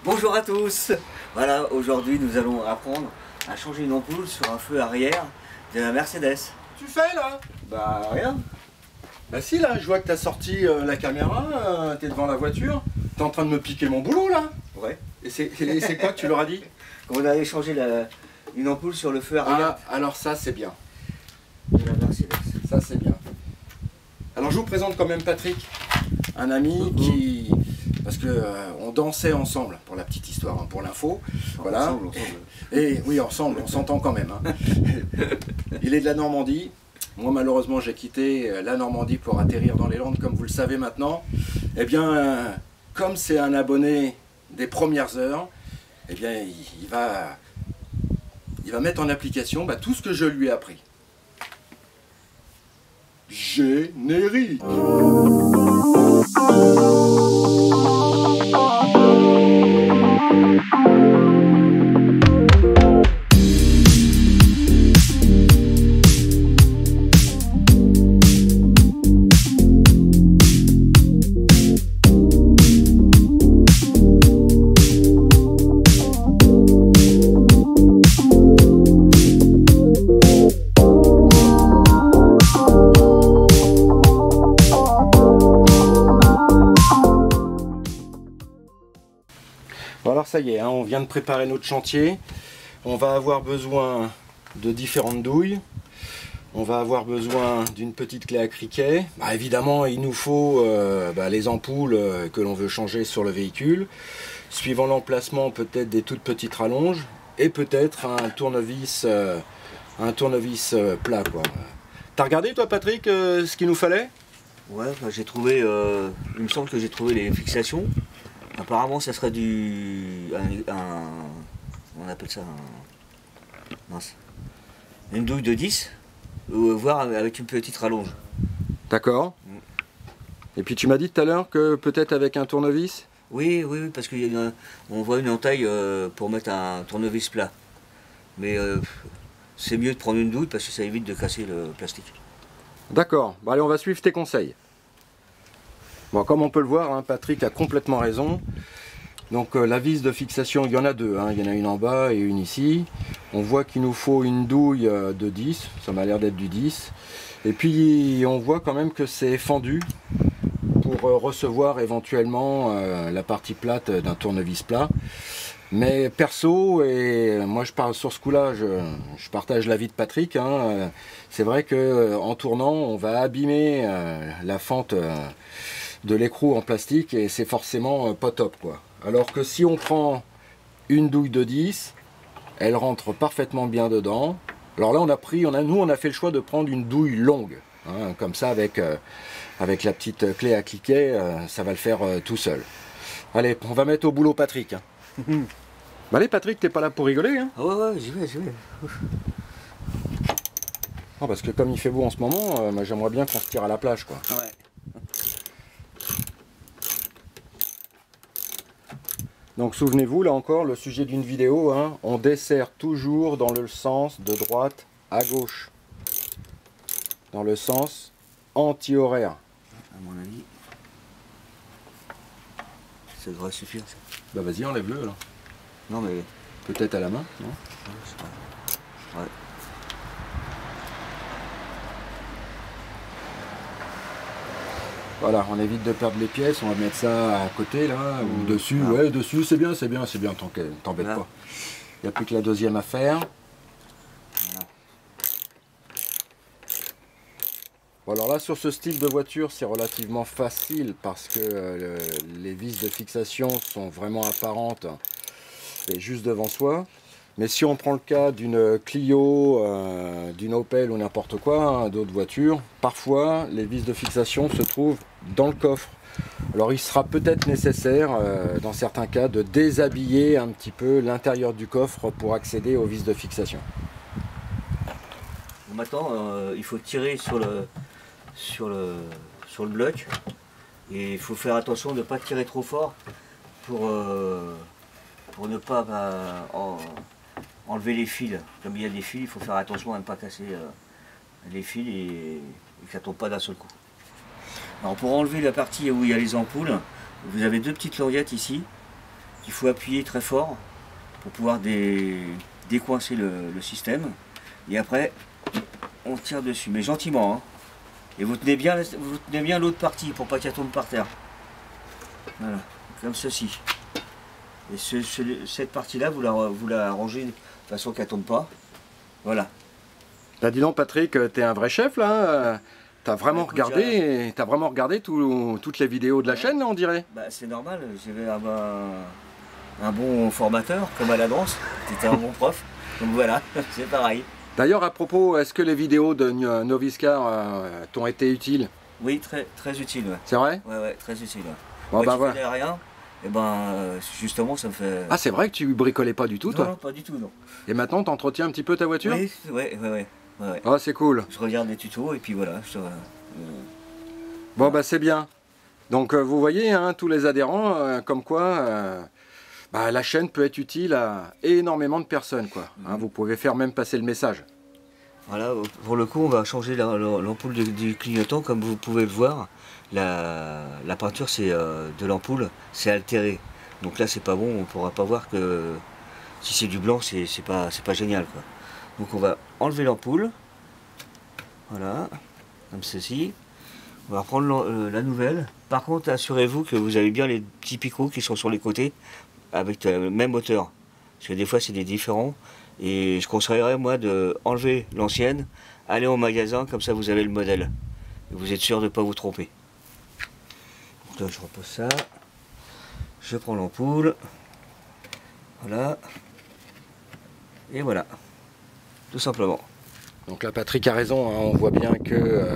Bonjour à tous. Voilà, aujourd'hui nous allons apprendre à changer une ampoule sur un feu arrière de la Mercedes. Tu fais là? Bah rien. Bah si là, je vois que t'as sorti la caméra, t'es devant la voiture, t'es en train de me piquer mon boulot là. Ouais. Et c'est quoi que tu leur as dit? On allait changer une ampoule sur le feu arrière Alors ça c'est bien, de la Mercedes. ça c'est bien. Alors je vous présente quand même Patrick, un ami qui... Parce que on dansait ensemble, pour la petite histoire, hein, pour l'info. Voilà. Ensemble. Et oui, ensemble, on s'entend quand même. Hein. Il est de la Normandie. Moi, malheureusement, j'ai quitté la Normandie pour atterrir dans les Landes, comme vous le savez maintenant. Eh bien, comme c'est un abonné des premières heures, eh bien, il va mettre en application tout ce que je lui ai appris. Générique. Alors ça y est, hein, on vient de préparer notre chantier. On va avoir besoin de différentes douilles. On va avoir besoin d'une petite clé à criquet. Évidemment, il nous faut les ampoules que l'on veut changer sur le véhicule. Suivant l'emplacement, peut-être des toutes petites rallonges. Et peut-être un tournevis plat, quoi. T'as regardé toi Patrick ce qu'il nous fallait? Ouais, bah, j'ai trouvé, il me semble que j'ai trouvé les fixations. Apparemment ça serait on appelle ça une douille de 10, voire avec une petite rallonge. D'accord. Et puis tu m'as dit tout à l'heure que peut-être avec un tournevis? Oui, parce qu'on voit une entaille pour mettre un tournevis plat. Mais c'est mieux de prendre une douille parce que ça évite de casser le plastique. D'accord, allez, on va suivre tes conseils. Bon, comme on peut le voir, hein, Patrick a complètement raison. Donc la vis de fixation, il y en a deux, hein. Il y en a une en bas et une ici. On voit qu'il nous faut une douille de 10, ça m'a l'air d'être du 10. Et puis on voit quand même que c'est fendu pour recevoir éventuellement la partie plate d'un tournevis plat. Mais perso, et moi je parle sur ce coup-là, je partage l'avis de Patrick, hein, c'est vrai qu'en tournant, on va abîmer la fente de l'écrou en plastique et c'est forcément pas top, quoi. Alors que si on prend une douille de 10, elle rentre parfaitement bien dedans. Alors là on a fait le choix de prendre une douille longue, hein, comme ça avec la petite clé à cliquet, ça va le faire tout seul. Allez, on va mettre au boulot Patrick. Hein. Allez Patrick, t'es pas là pour rigoler, hein? Ah ouais, j'y vais. Non, parce que comme il fait beau en ce moment, moi j'aimerais bien qu'on se tire à la plage, quoi. Ouais. Donc souvenez-vous, là encore, le sujet d'une vidéo, hein, on dessert toujours dans le sens de droite à gauche. Dans le sens anti-horaire. À mon avis, ça devrait suffire ça. Bah vas-y, enlève-le là. Non mais... Peut-être à la main, non? Ouais. Voilà, on évite de perdre les pièces, on va mettre ça à côté là, ou dessus, voilà. ouais, dessus, c'est bien, t'embête Voilà. pas. Il n'y a plus que la deuxième à faire. Voilà. Bon, alors là, sur ce style de voiture, c'est relativement facile parce que les vis de fixation sont vraiment apparentes et juste devant soi. Mais si on prend le cas d'une Clio, d'une Opel ou n'importe quoi, hein, d'autres voitures, parfois les vis de fixation se trouvent dans le coffre. Alors il sera peut-être nécessaire, dans certains cas, de déshabiller un petit peu l'intérieur du coffre pour accéder aux vis de fixation. Bon, maintenant, il faut tirer sur le bloc et il faut faire attention de ne pas tirer trop fort pour ne pas enlever les fils. Comme il y a des fils, il faut faire attention à ne pas casser les fils et que ça ne tombe pas d'un seul coup. Alors pour enlever la partie où il y a les ampoules, vous avez deux petites lorgnettes ici qu'il faut appuyer très fort pour pouvoir décoincer le système. Et après, on tire dessus, mais gentiment. Hein. Et vous tenez bien l'autre partie pour pas qu'elle tombe par terre. Voilà, comme ceci. Et cette partie-là, vous la rangez de façon qu'elle tombe pas. Voilà. Bah dis donc Patrick, t'es un vrai chef là. T'as vraiment regardé toutes les vidéos de la chaîne là, on dirait. Bah, c'est normal, j'avais un bon formateur, comme à la danse. C'était un bon prof. Donc voilà, c'est pareil. D'ailleurs, à propos, est-ce que les vidéos de Noviskar t'ont été utiles? Oui, très utile. Ouais. C'est vrai? Ouais, très utile. Ouais. Bon, Moi bah, qui voilà. connais rien, et ben justement ça me fait. Ah, c'est vrai que tu bricolais pas du tout, toi? Non, pas du tout, non. Et maintenant, t'entretiens un petit peu ta voiture? Oui, ouais. Ah, c'est cool. Je regarde les tutos et puis voilà. Bon, bah, c'est bien. Donc, vous voyez, hein, tous les adhérents, comme quoi, bah, la chaîne peut être utile à énormément de personnes, quoi. Hein, vous pouvez faire même passer le message. Voilà, pour le coup, on va changer l'ampoule du clignotant, comme vous pouvez le voir. La peinture, c'est de l'ampoule, c'est altéré. Donc là, c'est pas bon, on pourra pas voir que si c'est du blanc, c'est pas génial, quoi. Donc on va enlever l'ampoule, voilà, comme ceci. On va prendre la nouvelle. Par contre, assurez-vous que vous avez bien les petits picots qui sont sur les côtés, avec la même hauteur. Parce que des fois, c'est des différents. Et je conseillerais, moi, de enlever l'ancienne, aller au magasin, comme ça vous avez le modèle. Et vous êtes sûr de ne pas vous tromper. Donc là, je repose ça. Je prends l'ampoule. Voilà. Et voilà. Tout simplement. Donc là, Patrick a raison, hein, on voit bien que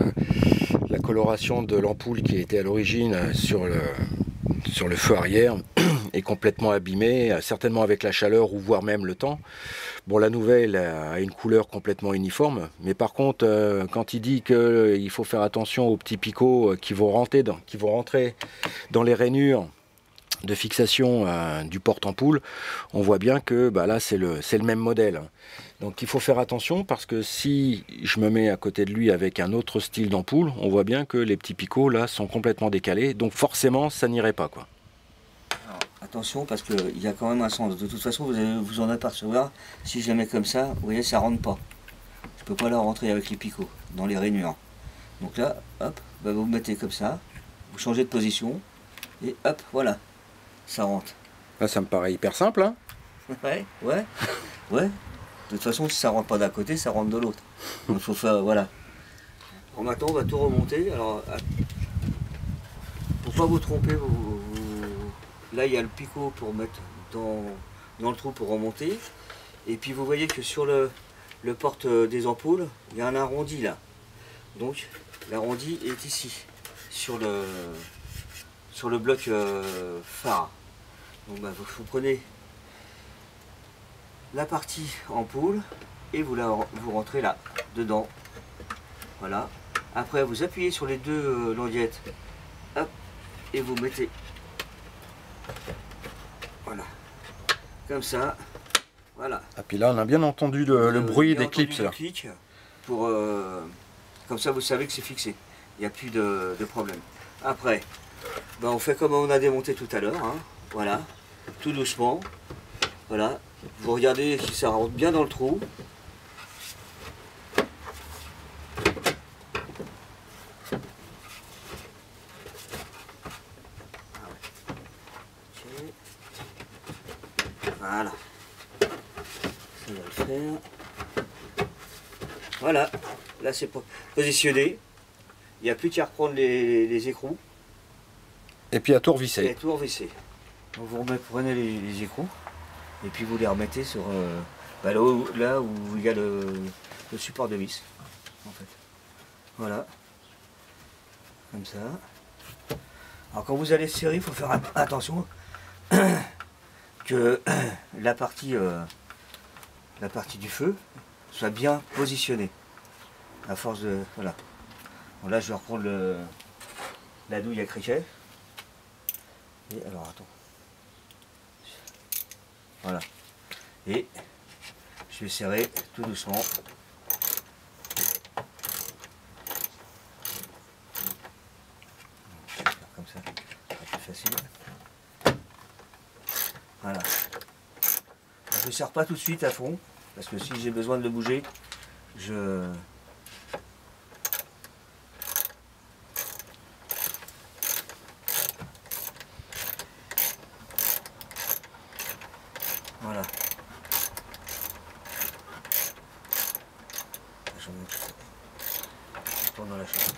la coloration de l'ampoule qui était à l'origine sur le feu arrière est complètement abîmée, certainement avec la chaleur ou voire même le temps. Bon, la nouvelle a une couleur complètement uniforme, mais par contre, quand il dit qu'il faut faire attention aux petits picots qui vont rentrer dans les rainures de fixation du porte-ampoule, on voit bien que bah, là c'est le même modèle. Donc il faut faire attention parce que si je me mets à côté de lui avec un autre style d'ampoule, on voit bien que les petits picots là sont complètement décalés, donc forcément ça n'irait pas, quoi. Alors, attention parce qu'il y a quand même un sens. De toute façon, vous allez vous en apercevoir. Si je la mets comme ça, vous voyez, ça rentre pas. Je peux pas la rentrer avec les picots dans les rainures. Donc là, hop, bah, vous mettez comme ça, vous changez de position et hop, voilà, ça rentre. Là ça me paraît hyper simple, hein. Ouais. De toute façon, si ça rentre pas d'un côté, ça rentre de l'autre. Donc faut faire, voilà. Alors maintenant, on va tout remonter. Alors, pour pas vous tromper, là il y a le picot pour mettre dans le trou pour remonter. Et puis vous voyez que sur le porte des ampoules, il y a un arrondi là. Donc l'arrondi est ici, sur le bloc phare. Donc bah, vous prenez la partie ampoule et vous rentrez là, dedans. Voilà. Après vous appuyez sur les deux languettes. Hop, et vous mettez. Voilà. Comme ça. Voilà. Et puis là on a bien entendu le bruit des clips là. Pour, comme ça vous savez que c'est fixé. Il n'y a plus de problème. Après, ben, on fait comme on a démonté tout à l'heure. Hein. Voilà. Tout doucement. Voilà. Vous regardez si ça rentre bien dans le trou. Voilà. Ça va le faire. Voilà. Là c'est positionné. Il n'y a plus qu'à reprendre les écrous. Et puis à tout revisser. Et à tout revisser. Donc vous prenez les écrous. Et puis vous les remettez sur bah là où il y a le support de vis. En fait. Voilà. Comme ça. Alors quand vous allez serrer, il faut faire attention que la partie du feu soit bien positionnée. À force de. Voilà. Bon, là je vais reprendre la douille à crichet. Et alors attends. Voilà. Et je vais serrer tout doucement. Je vais faire comme ça, c'est plus facile. Voilà. Je ne serre pas tout de suite à fond, parce que si j'ai besoin de le bouger, je... Voilà. Je tourne dans la chaîne.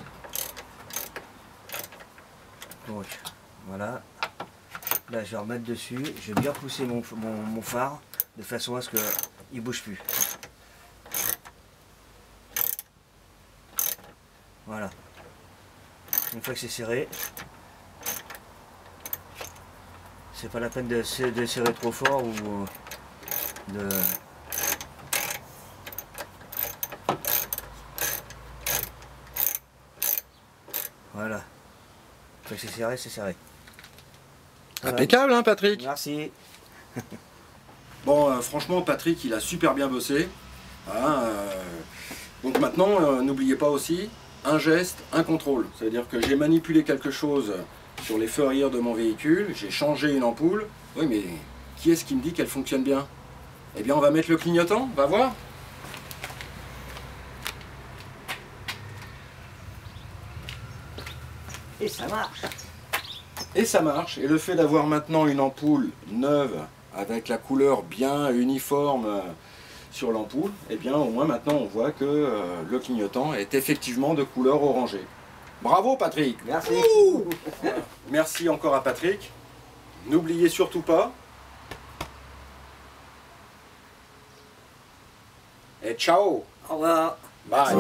Donc, voilà. Là, je vais remettre dessus. Je vais bien pousser mon phare de façon à ce qu'il ne bouge plus. Voilà. Une fois que c'est serré, c'est pas la peine de serrer trop fort ou de... Voilà. Une fois que c'est serré, c'est serré. Voilà. Impeccable, hein, Patrick? Merci. Bon, franchement, Patrick, il a super bien bossé. Hein, donc maintenant, n'oubliez pas aussi, un geste, un contrôle. C'est-à-dire que j'ai manipulé quelque chose sur les feux arrière de mon véhicule, j'ai changé une ampoule. Oui, mais qui est-ce qui me dit qu'elle fonctionne bien? Eh bien, on va mettre le clignotant, on va voir. Et ça marche. Et ça marche. Et le fait d'avoir maintenant une ampoule neuve, avec la couleur bien uniforme sur l'ampoule, eh bien au moins maintenant on voit que le clignotant est effectivement de couleur orangée. Bravo Patrick! Merci. Voilà. Merci encore à Patrick. N'oubliez surtout pas. Et ciao! Au revoir. Bye!